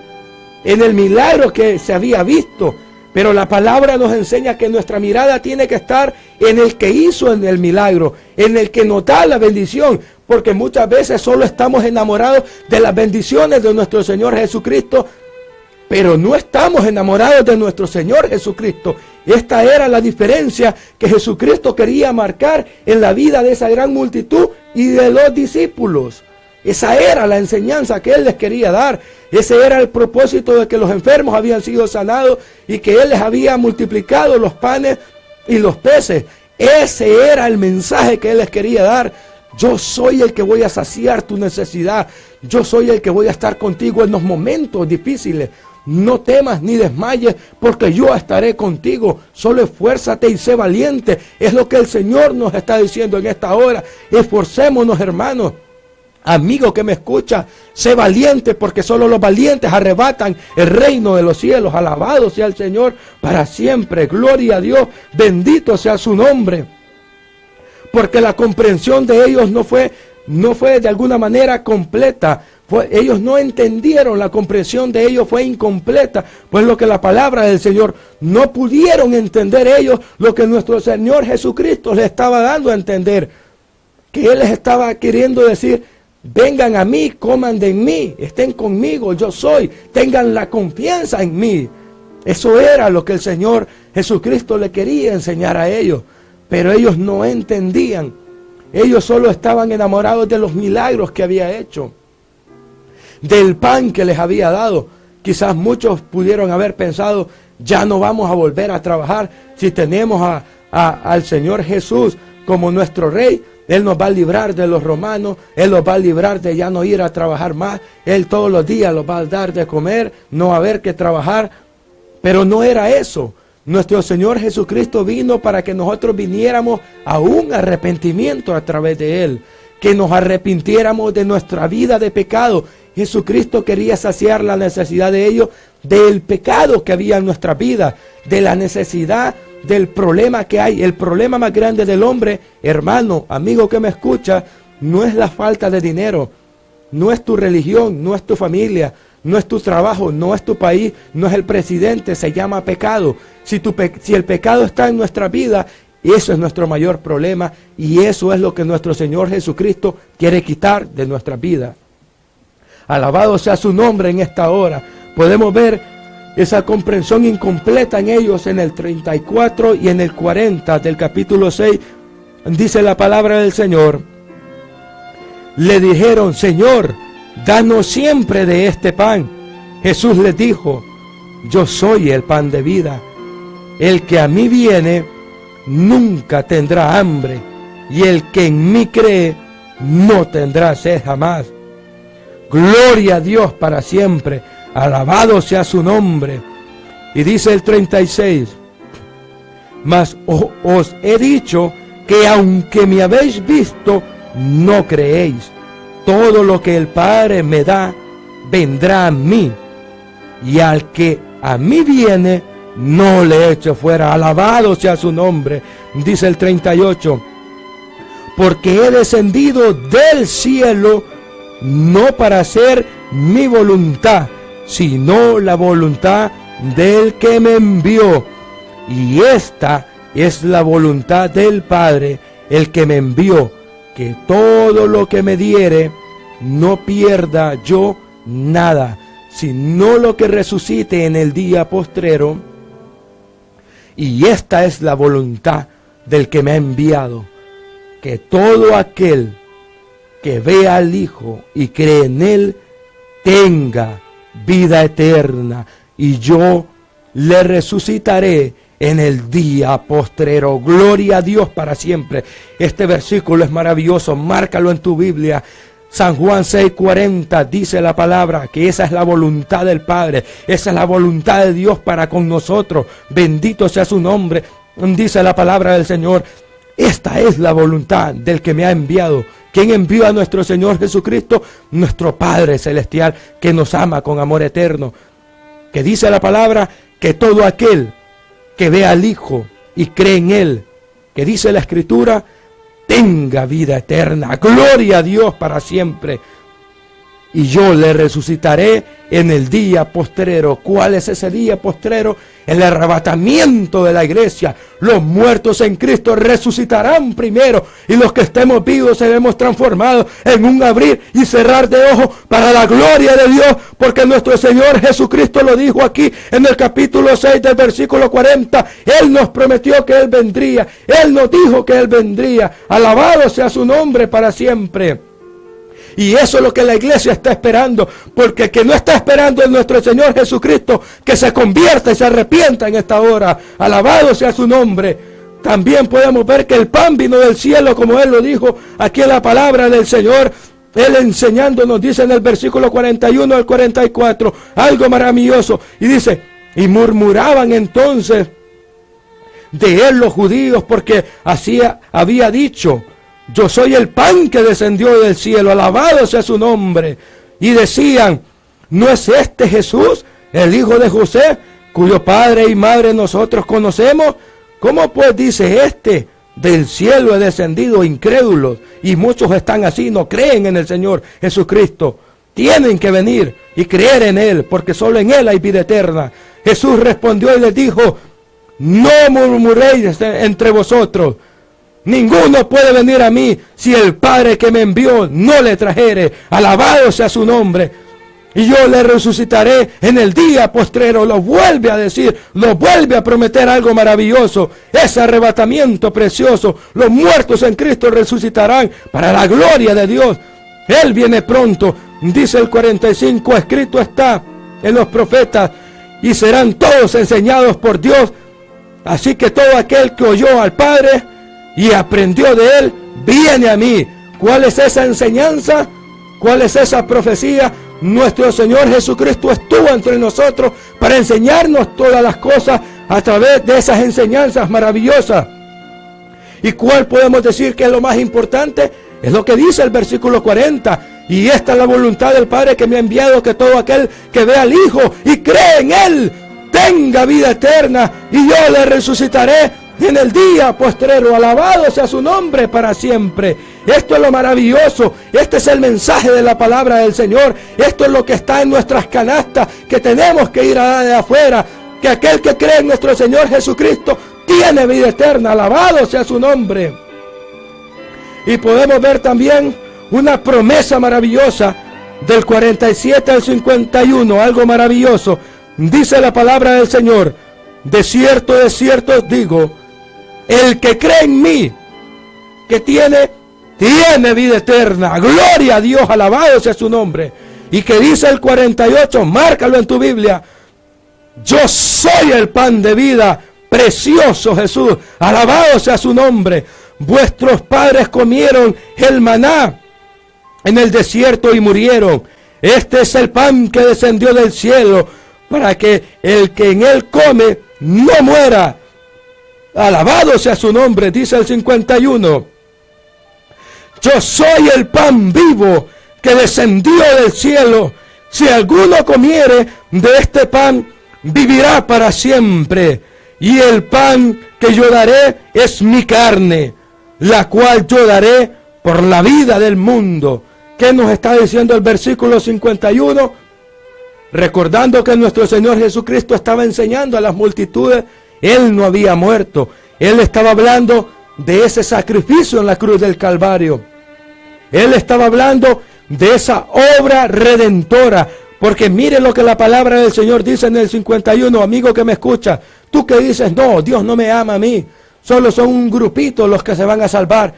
en el milagro que se había visto. Pero la palabra nos enseña que nuestra mirada tiene que estar en el que hizo en el milagro, en el que nos da la bendición, porque muchas veces solo estamos enamorados de las bendiciones de nuestro Señor Jesucristo, pero no estamos enamorados de nuestro Señor Jesucristo. Esta era la diferencia que Jesucristo quería marcar en la vida de esa gran multitud y de los discípulos. Esa era la enseñanza que Él les quería dar. Ese era el propósito de que los enfermos habían sido sanados y que Él les había multiplicado los panes y los peces. Ese era el mensaje que Él les quería dar. Yo soy el que voy a saciar tu necesidad. Yo soy el que voy a estar contigo en los momentos difíciles. No temas ni desmayes, porque yo estaré contigo. Solo esfuérzate y sé valiente. Es lo que el Señor nos está diciendo en esta hora. Esforcémonos, hermanos. Amigo que me escucha, sé valiente, porque solo los valientes arrebatan el reino de los cielos. Alabado sea el Señor para siempre. Gloria a Dios. Bendito sea su nombre. Porque la comprensión de ellos no fue de alguna manera completa. Ellos no entendieron, la comprensión de ellos fue incompleta, pues lo que la palabra del Señor, no pudieron entender ellos lo que nuestro Señor Jesucristo les estaba dando a entender, que Él les estaba queriendo decir: vengan a mí, coman de mí, estén conmigo, yo soy, tengan la confianza en mí. Eso era lo que el Señor Jesucristo le quería enseñar a ellos, pero ellos no entendían. Ellos solo estaban enamorados de los milagros que había hecho, del pan que les había dado. Quizás muchos pudieron haber pensado: ya no vamos a volver a trabajar si tenemos al Señor Jesús como nuestro Rey. Él nos va a librar de los romanos, Él nos va a librar de ya no ir a trabajar más, Él todos los días nos va a dar de comer, no va a haber que trabajar. Pero no era eso. Nuestro Señor Jesucristo vino para que nosotros viniéramos a un arrepentimiento a través de Él, que nos arrepintiéramos de nuestra vida de pecado. Jesucristo quería saciar la necesidad de ellos, del pecado que había en nuestra vida, de la necesidad, del problema que hay. El problema más grande del hombre, hermano, amigo que me escucha, no es la falta de dinero, no es tu religión, no es tu familia, no es tu trabajo, no es tu país, no es el presidente, se llama pecado. Si el pecado está en nuestra vida, eso es nuestro mayor problema, y eso es lo que nuestro Señor Jesucristo quiere quitar de nuestra vida. Alabado sea su nombre en esta hora. Podemos ver esa comprensión incompleta en ellos en el 34 y en el 40 del capítulo 6. Dice la palabra del Señor: le dijeron: Señor, danos siempre de este pan. Jesús les dijo: yo soy el pan de vida. El que a mí viene nunca tendrá hambre, y el que en mí cree no tendrá sed jamás. Gloria a Dios para siempre. Alabado sea su nombre. Y dice el 36: mas os he dicho que aunque me habéis visto, no creéis. Todo lo que el Padre me da, vendrá a mí. Y al que a mí viene, no le echo fuera. Alabado sea su nombre. Dice el 38: porque he descendido del cielo, no para hacer mi voluntad, sino la voluntad del que me envió. Y esta es la voluntad del Padre, el que me envió, que todo lo que me diere, no pierda yo nada, sino lo que resucite en el día postrero. Y esta es la voluntad del que me ha enviado, que todo aquel que vea al Hijo y cree en Él, tenga vida eterna, y yo le resucitaré en el día postrero. Gloria a Dios para siempre. Este versículo es maravilloso, márcalo en tu Biblia. San Juan 6:40 dice la palabra que esa es la voluntad del Padre, esa es la voluntad de Dios para con nosotros. Bendito sea su nombre. Dice la palabra del Señor: esta es la voluntad del que me ha enviado. ¿Quién envió a nuestro Señor Jesucristo? Nuestro Padre Celestial, que nos ama con amor eterno. Que dice la palabra que todo aquel que vea al Hijo y cree en Él, que dice la Escritura, tenga vida eterna. Gloria a Dios para siempre. Y yo le resucitaré en el día postrero. ¿Cuál es ese día postrero? El arrebatamiento de la iglesia. Los muertos en Cristo resucitarán primero, y los que estemos vivos seremos transformados en un abrir y cerrar de ojos para la gloria de Dios, porque nuestro Señor Jesucristo lo dijo aquí en el capítulo 6 del versículo 40. Él nos prometió que Él vendría. Él nos dijo que Él vendría. Alabado sea su nombre para siempre. Y eso es lo que la iglesia está esperando, porque el que no está esperando es nuestro Señor Jesucristo, que se convierta y se arrepienta en esta hora. Alabado sea su nombre. También podemos ver que el pan vino del cielo, como Él lo dijo aquí en la palabra del Señor. Él enseñándonos, dice en el versículo 41 al 44, algo maravilloso. Y dice: y murmuraban entonces de Él los judíos, porque así había dicho: yo soy el pan que descendió del cielo. Alabado sea su nombre. Y decían: ¿no es este Jesús, el hijo de José, cuyo padre y madre nosotros conocemos? ¿Cómo pues dice este: del cielo he descendido? Incrédulos. Y muchos están así, no creen en el Señor Jesucristo. tienen que venir y creer en Él, porque solo en Él hay vida eterna. Jesús respondió y les dijo: no murmuréis entre vosotros. Ninguno puede venir a mí si el Padre que me envió no le trajere. Alabado sea su nombre. Y yo le resucitaré en el día postrero. Lo vuelve a decir, lo vuelve a prometer algo maravilloso. Ese arrebatamiento precioso. Los muertos en Cristo resucitarán para la gloria de Dios. Él viene pronto. Dice el 45, escrito está en los profetas, y serán todos enseñados por Dios. Así que todo aquel que oyó al Padre y aprendió de Él, viene a mí. ¿Cuál es esa enseñanza? ¿Cuál es esa profecía? Nuestro Señor Jesucristo estuvo entre nosotros para enseñarnos todas las cosas a través de esas enseñanzas maravillosas. ¿Y cuál podemos decir que es lo más importante? Es lo que dice el versículo 40. Y esta es la voluntad del Padre que me ha enviado, que todo aquel que vea al Hijo y cree en Él tenga vida eterna, y yo le resucitaré en el día postrero. Alabado sea su nombre para siempre. Esto es lo maravilloso. Este es el mensaje de la palabra del Señor. Esto es lo que está en nuestras canastas, que tenemos que ir a dar de afuera. Que aquel que cree en nuestro Señor Jesucristo tiene vida eterna. Alabado sea su nombre. Y podemos ver también una promesa maravillosa del 47 al 51, algo maravilloso. Dice la palabra del Señor: de cierto os digo, el que cree en mí, que tiene vida eterna. Gloria a Dios, alabado sea su nombre. Y que dice el 48, márcalo en tu Biblia: yo soy el pan de vida. Precioso Jesús, alabado sea su nombre. Vuestros padres comieron el maná en el desierto y murieron. Este es el pan que descendió del cielo, para que el que en él come no muera. Alabado sea su nombre. Dice el 51, yo soy el pan vivo que descendió del cielo. Si alguno comiere de este pan, vivirá para siempre. Y el pan que yo daré es mi carne, la cual yo daré por la vida del mundo. ¿Qué nos está diciendo el versículo 51? Recordando que nuestro Señor Jesucristo estaba enseñando a las multitudes, Él no había muerto. Él estaba hablando de ese sacrificio en la cruz del Calvario. Él estaba hablando de esa obra redentora. Porque mire lo que la palabra del Señor dice en el 51, amigo que me escucha. Tú que dices, no, Dios no me ama a mí. Solo son un grupito los que se van a salvar.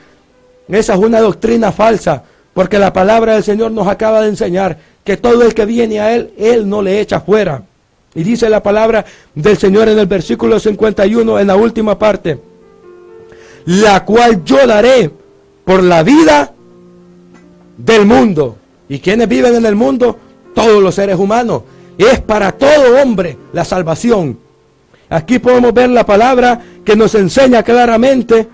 Esa es una doctrina falsa. Porque la palabra del Señor nos acaba de enseñar que todo el que viene a Él, Él no le echa fuera. Y dice la palabra del Señor en el versículo 51, en la última parte: la cual yo daré por la vida del mundo. ¿Y quiénes viven en el mundo? Todos los seres humanos. Es para todo hombre la salvación. Aquí podemos ver la palabra que nos enseña claramente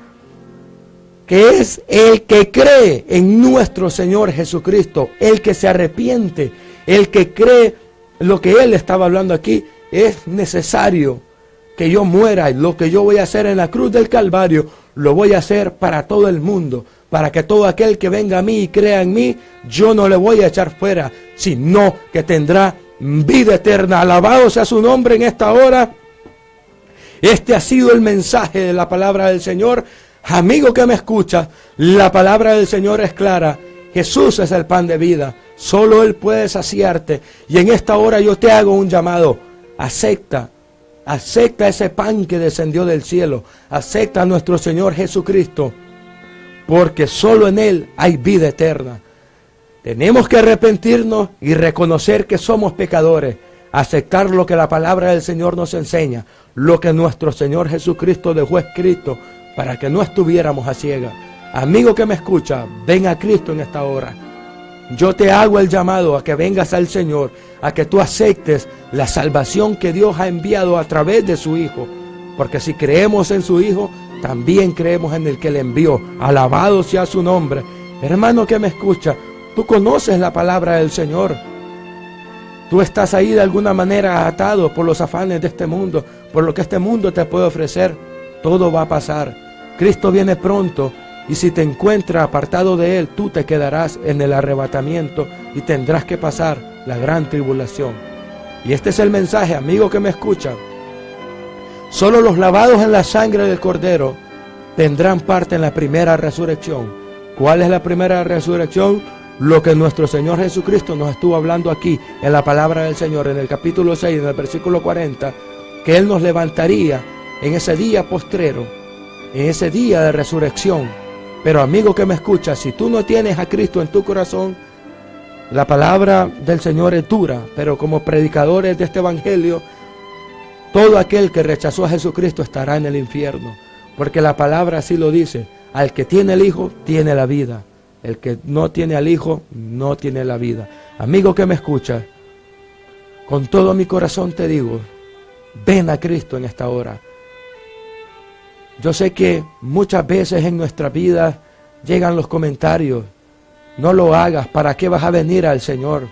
que es el que cree en nuestro Señor Jesucristo, el que se arrepiente, el que cree lo que Él estaba hablando aquí. Es necesario que yo muera, y lo que yo voy a hacer en la cruz del Calvario, lo voy a hacer para todo el mundo, para que todo aquel que venga a mí y crea en mí, yo no le voy a echar fuera, sino que tendrá vida eterna. Alabado sea su nombre en esta hora. Este ha sido el mensaje de la palabra del Señor. Amigo que me escuchas, la palabra del Señor es clara. Jesús es el pan de vida. Solo Él puede saciarte. Y en esta hora yo te hago un llamado. Acepta ese pan que descendió del cielo. Acepta a nuestro Señor Jesucristo. Porque solo en Él hay vida eterna. Tenemos que arrepentirnos y reconocer que somos pecadores. Aceptar lo que la palabra del Señor nos enseña. Lo que nuestro Señor Jesucristo dejó escrito para que no estuviéramos a ciegas. Amigo que me escucha, ven a Cristo en esta hora. Yo te hago el llamado a que vengas al Señor, a que tú aceptes la salvación que Dios ha enviado a través de su Hijo. Porque si creemos en su Hijo, también creemos en el que le envió. Alabado sea su nombre. Hermano que me escucha, tú conoces la palabra del Señor. Tú estás ahí de alguna manera atado por los afanes de este mundo, por lo que este mundo te puede ofrecer. Todo va a pasar. Cristo viene pronto Y si te encuentras apartado de Él, tú te quedarás en el arrebatamiento y tendrás que pasar la gran tribulación. Y este es el mensaje, amigo que me escucha. Solo los lavados en la sangre del Cordero tendrán parte en la primera resurrección. ¿Cuál es la primera resurrección? Lo que nuestro Señor Jesucristo nos estuvo hablando aquí en la palabra del Señor, en el capítulo 6, en el versículo 40, que Él nos levantaría en ese día postrero, en ese día de resurrección. Pero amigo que me escucha, si tú no tienes a Cristo en tu corazón, la palabra del Señor es dura, pero como predicadores de este evangelio, todo aquel que rechazó a Jesucristo estará en el infierno, porque la palabra así lo dice: al que tiene el Hijo, tiene la vida. El que no tiene al Hijo, no tiene la vida. Amigo que me escucha, con todo mi corazón te digo, ven a Cristo en esta hora. Yo sé que muchas veces en nuestra vida llegan los comentarios: no lo hagas, ¿para qué vas a venir al Señor?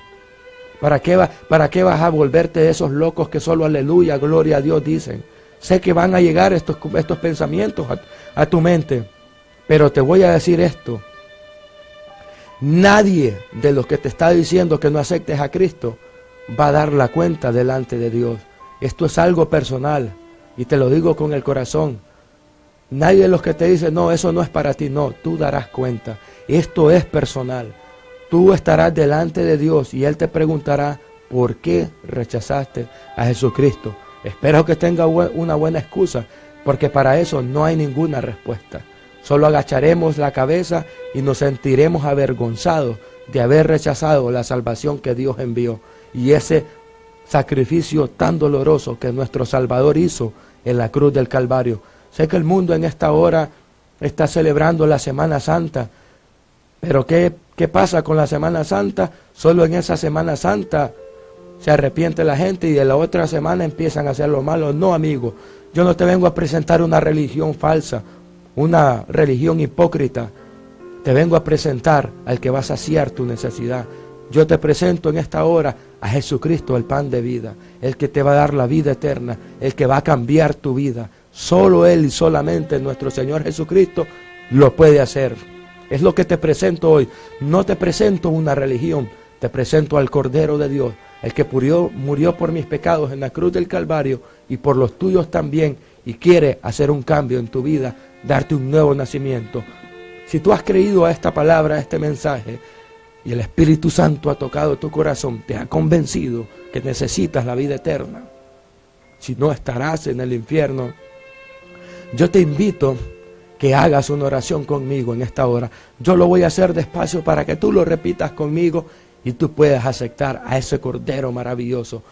¿Para qué vas a volverte de esos locos que solo aleluya, gloria a Dios dicen? Sé que van a llegar estos pensamientos a tu mente, pero te voy a decir esto: nadie de los que te está diciendo que no aceptes a Cristo va a dar la cuenta delante de Dios. Esto es algo personal y te lo digo con el corazón. Nadie de los que te dice, no, eso no es para ti, no, tú darás cuenta. Esto es personal. Tú estarás delante de Dios y Él te preguntará, ¿por qué rechazaste a Jesucristo? Espero que tenga una buena excusa, porque para eso no hay ninguna respuesta. Solo agacharemos la cabeza y nos sentiremos avergonzados de haber rechazado la salvación que Dios envió. Y ese sacrificio tan doloroso que nuestro Salvador hizo en la cruz del Calvario. Sé que el mundo en esta hora está celebrando la Semana Santa, pero ¿qué pasa con la Semana Santa? Solo en esa Semana Santa se arrepiente la gente y de la otra semana empiezan a hacer lo malo. No, amigo, yo no te vengo a presentar una religión falsa, una religión hipócrita. Te vengo a presentar al que va a saciar tu necesidad. Yo te presento en esta hora a Jesucristo, el pan de vida, el que te va a dar la vida eterna, el que va a cambiar tu vida. Solo Él y solamente nuestro Señor Jesucristo lo puede hacer. Es lo que te presento hoy. No te presento una religión, te presento al Cordero de Dios, el que murió por mis pecados en la cruz del Calvario y por los tuyos también, y quiere hacer un cambio en tu vida, darte un nuevo nacimiento. Si tú has creído a esta palabra, a este mensaje, y el Espíritu Santo ha tocado tu corazón, te ha convencido que necesitas la vida eterna, si no estarás en el infierno, yo te invito que hagas una oración conmigo en esta hora. Yo lo voy a hacer despacio para que tú lo repitas conmigo y tú puedas aceptar a ese Cordero maravilloso.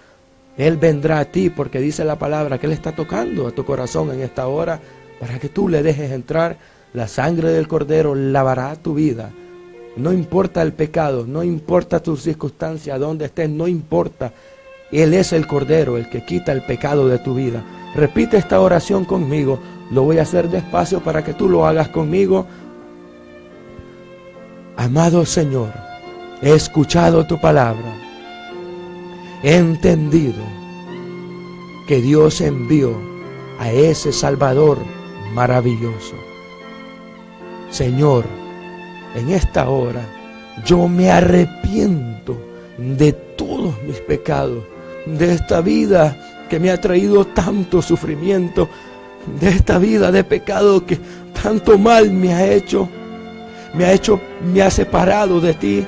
Él vendrá a ti porque dice la palabra que Él está tocando a tu corazón en esta hora para que tú le dejes entrar. La sangre del Cordero lavará tu vida. No importa el pecado, no importa tus circunstancias, dónde estés, no importa. Él es el Cordero, el que quita el pecado de tu vida. Repite esta oración conmigo. Lo voy a hacer despacio para que tú lo hagas conmigo. Amado Señor, he escuchado tu palabra. He entendido que Dios envió a ese Salvador maravilloso. Señor, en esta hora yo me arrepiento de todos mis pecados, de esta vida que me ha traído tanto sufrimiento, de esta vida de pecado que tanto mal me ha separado de ti.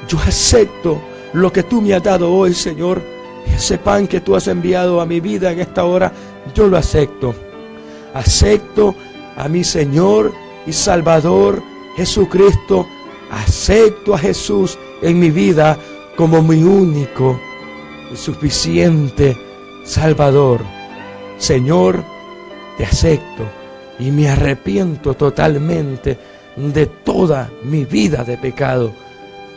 Yo acepto lo que tú me has dado hoy, Señor. Ese pan que tú has enviado a mi vida en esta hora, yo lo acepto. Acepto a mi Señor y Salvador Jesucristo. Acepto a Jesús en mi vida como mi único y suficiente Salvador. Señor, te acepto y me arrepiento totalmente de toda mi vida de pecado.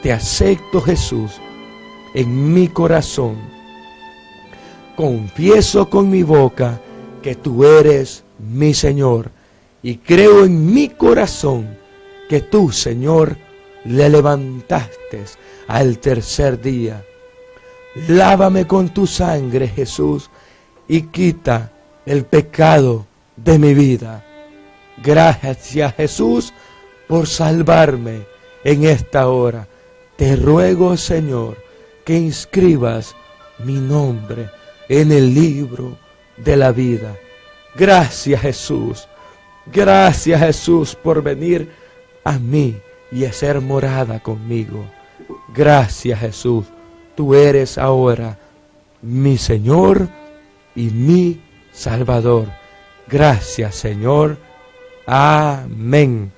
Te acepto, Jesús, en mi corazón. Confieso con mi boca que tú eres mi Señor y creo en mi corazón que tú, Señor, le levantaste al tercer día. Lávame con tu sangre, Jesús, y quita el pecado de mi vida. Gracias, Jesús, por salvarme en esta hora. Te ruego, Señor, que inscribas mi nombre en el libro de la vida. Gracias, Jesús. Gracias, Jesús, por venir a mí y hacer morada conmigo. Gracias, Jesús. Tú eres ahora mi Señor y mi Salvador. Gracias, Señor. Amén.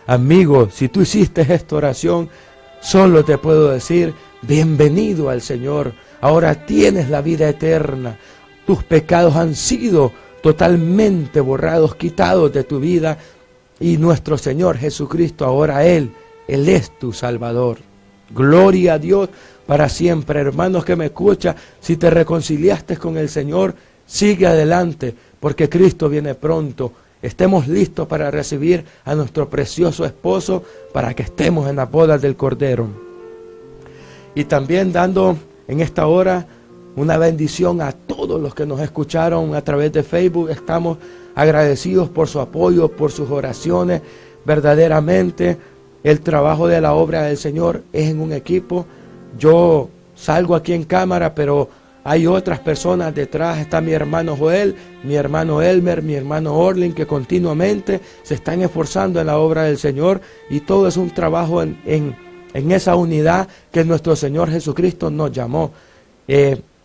Amigo, si tú hiciste esta oración, solo te puedo decir, bienvenido al Señor. Ahora tienes la vida eterna. Tus pecados han sido totalmente borrados, quitados de tu vida. Y nuestro Señor Jesucristo, ahora Él es tu Salvador. Gloria a Dios para siempre. Hermanos que me escuchan, si te reconciliaste con el Señor, sigue adelante, porque Cristo viene pronto. Estemos listos para recibir a nuestro precioso esposo, para que estemos en las bodas del Cordero. Y también dando en esta hora una bendición a todos los que nos escucharon a través de Facebook. Estamos agradecidos por su apoyo, por sus oraciones. Verdaderamente el trabajo de la obra del Señor es en un equipo. Yo salgo aquí en cámara, pero hay otras personas detrás. Está mi hermano Joel, mi hermano Elmer, mi hermano Orlin, que continuamente se están esforzando en la obra del Señor. Y todo es un trabajo en esa unidad que nuestro Señor Jesucristo nos llamó.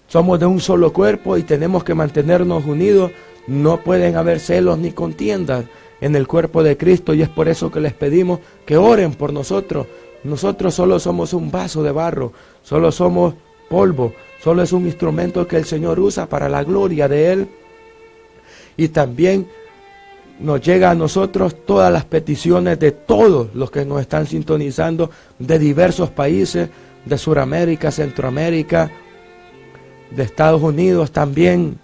Somos de un solo cuerpo y tenemos que mantenernos unidos. No pueden haber celos ni contiendas en el cuerpo de Cristo, y es por eso que les pedimos que oren por nosotros. Nosotros solo somos un vaso de barro, solo somos polvo, solo es un instrumento que el Señor usa para la gloria de Él. Y también nos llega a nosotros todas las peticiones de todos los que nos están sintonizando de diversos países, de Sudamérica, Centroamérica, de Estados Unidos, también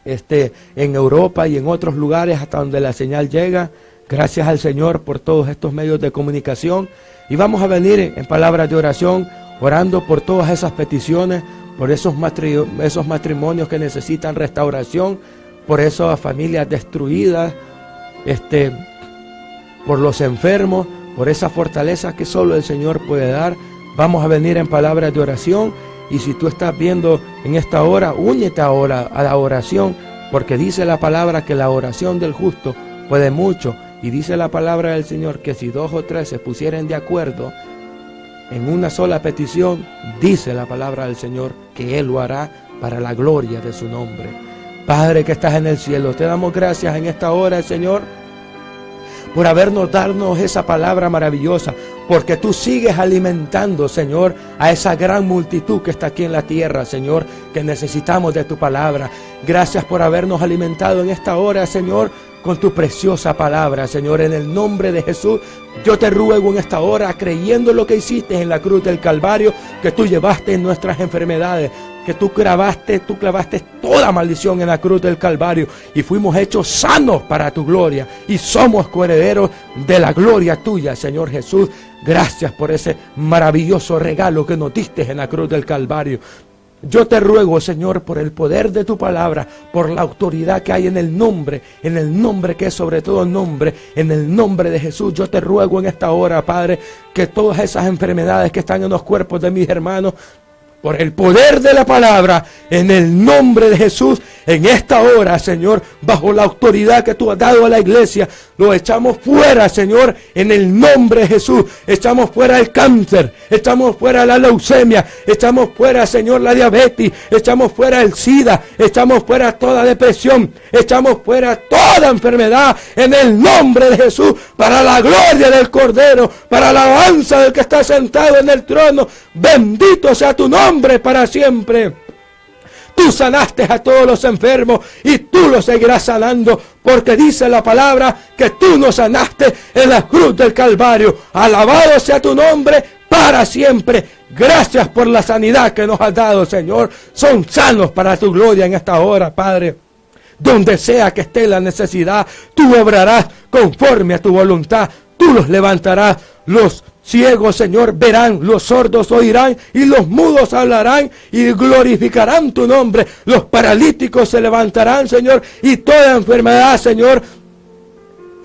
en Europa y en otros lugares hasta donde la señal llega. Gracias al Señor por todos estos medios de comunicación. Y vamos a venir en palabras de oración, orando por todas esas peticiones, por esos matrimonios que necesitan restauración, por esas familias destruidas, por los enfermos, por esa fortaleza que solo el Señor puede dar. Vamos a venir en palabras de oración. Y si tú estás viendo en esta hora, únete ahora a la oración, porque dice la palabra que la oración del justo puede mucho. Y dice la palabra del Señor que si 2 o 3 se pusieren de acuerdo en una sola petición, dice la palabra del Señor que Él lo hará para la gloria de su nombre. Padre que estás en el cielo, te damos gracias en esta hora, Señor, por darnos esa palabra maravillosa, porque tú sigues alimentando, Señor, a esa gran multitud que está aquí en la tierra, Señor, que necesitamos de tu palabra. Gracias por habernos alimentado en esta hora, Señor, con tu preciosa palabra, Señor. En el nombre de Jesús, yo te ruego en esta hora, creyendo lo que hiciste en la cruz del Calvario, que tú llevaste nuestras enfermedades, que tú clavaste toda maldición en la cruz del Calvario y fuimos hechos sanos para tu gloria y somos coherederos de la gloria tuya, Señor Jesús. Gracias por ese maravilloso regalo que nos diste en la cruz del Calvario. Yo te ruego, Señor, por el poder de tu palabra, por la autoridad que hay en el nombre que es sobre todo nombre, en el nombre de Jesús. Yo te ruego en esta hora, Padre, que todas esas enfermedades que están en los cuerpos de mis hermanos, por el poder de la palabra, en el nombre de Jesús, en esta hora, Señor, bajo la autoridad que tú has dado a la iglesia, lo echamos fuera, Señor, en el nombre de Jesús. Echamos fuera el cáncer, echamos fuera la leucemia, echamos fuera, Señor, la diabetes, echamos fuera el SIDA, echamos fuera toda depresión, echamos fuera toda enfermedad, en el nombre de Jesús, para la gloria del Cordero, para la alabanza del que está sentado en el trono. Bendito sea tu nombre para siempre. Tú sanaste a todos los enfermos y tú los seguirás sanando, porque dice la palabra que tú nos sanaste en la cruz del Calvario. Alabado sea tu nombre para siempre. Gracias por la sanidad que nos has dado, Señor. Son sanos para tu gloria en esta hora, Padre. Donde sea que esté la necesidad, tú obrarás conforme a tu voluntad. Tú los levantarás. Los ciegos, Señor, verán, los sordos oirán y los mudos hablarán y glorificarán tu nombre. Los paralíticos se levantarán, Señor, y toda enfermedad, Señor,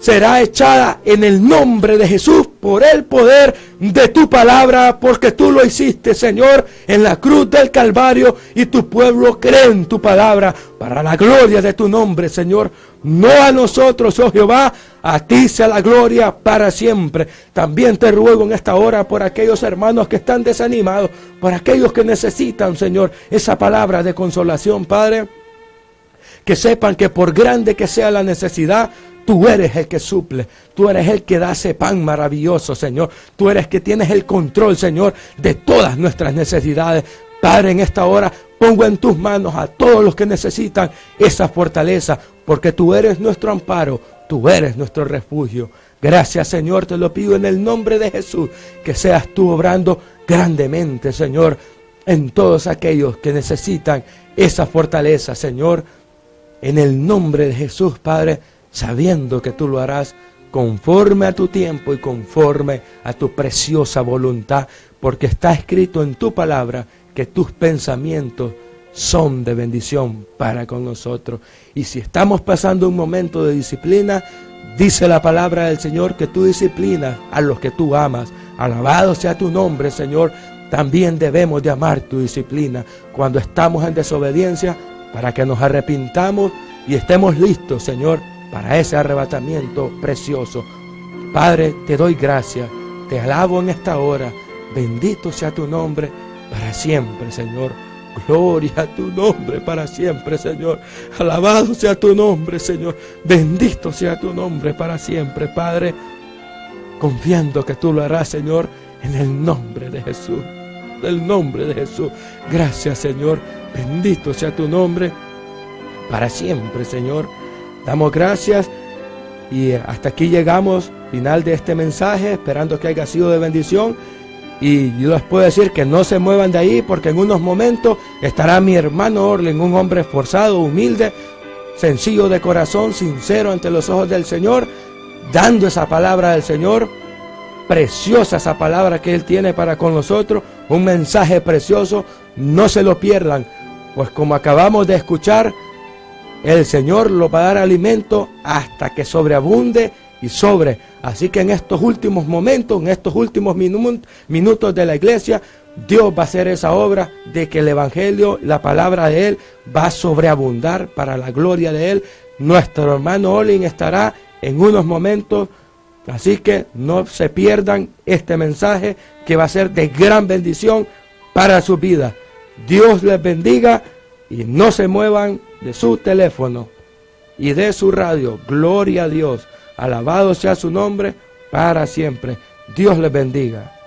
será echada en el nombre de Jesús por el poder de tu palabra, porque tú lo hiciste, Señor, en la cruz del Calvario, y tu pueblo cree en tu palabra para la gloria de tu nombre, Señor. No a nosotros, oh Jehová, a ti sea la gloria para siempre. También te ruego en esta hora por aquellos hermanos que están desanimados, por aquellos que necesitan, Señor, esa palabra de consolación, Padre, que sepan que por grande que sea la necesidad, tú eres el que suple, tú eres el que da ese pan maravilloso, Señor. Tú eres que tienes el control, Señor, de todas nuestras necesidades. Padre, en esta hora pongo en tus manos a todos los que necesitan esa fortaleza, porque tú eres nuestro amparo, tú eres nuestro refugio. Gracias, Señor, te lo pido en el nombre de Jesús, que seas tú obrando grandemente, Señor, en todos aquellos que necesitan esa fortaleza, Señor. En el nombre de Jesús, Padre, sabiendo que tú lo harás conforme a tu tiempo y conforme a tu preciosa voluntad, porque está escrito en tu palabra que tus pensamientos son de bendición para con nosotros. Y si estamos pasando un momento de disciplina, dice la palabra del Señor que tú disciplinas a los que tú amas. Alabado sea tu nombre, Señor. También debemos de amar tu disciplina cuando estamos en desobediencia, para que nos arrepintamos y estemos listos, Señor, para ese arrebatamiento precioso. Padre, te doy gracias, te alabo en esta hora. Bendito sea tu nombre para siempre, Señor. Gloria a tu nombre para siempre, Señor. Alabado sea tu nombre, Señor. Bendito sea tu nombre para siempre, Padre. Confiando que tú lo harás, Señor, en el nombre de Jesús. En el nombre de Jesús. Gracias, Señor. Bendito sea tu nombre para siempre, Señor. Damos gracias y hasta aquí llegamos, final de este mensaje, esperando que haya sido de bendición. Y yo les puedo decir que no se muevan de ahí, porque en unos momentos estará mi hermano Orlen, un hombre esforzado, humilde, sencillo de corazón, sincero ante los ojos del Señor, dando esa palabra del Señor, preciosa esa palabra que Él tiene para con nosotros, un mensaje precioso. No se lo pierdan, pues como acabamos de escuchar, el Señor lo va a dar alimento hasta que sobreabunde y sobre. Así que en estos últimos momentos, en estos últimos minutos de la iglesia, Dios va a hacer esa obra de que el Evangelio, la palabra de Él, va a sobreabundar para la gloria de Él. Nuestro hermano Olin estará en unos momentos, así que no se pierdan este mensaje que va a ser de gran bendición para su vida. Dios les bendiga y no se muevan de su teléfono y de su radio. Gloria a Dios. Alabado sea su nombre para siempre. Dios les bendiga.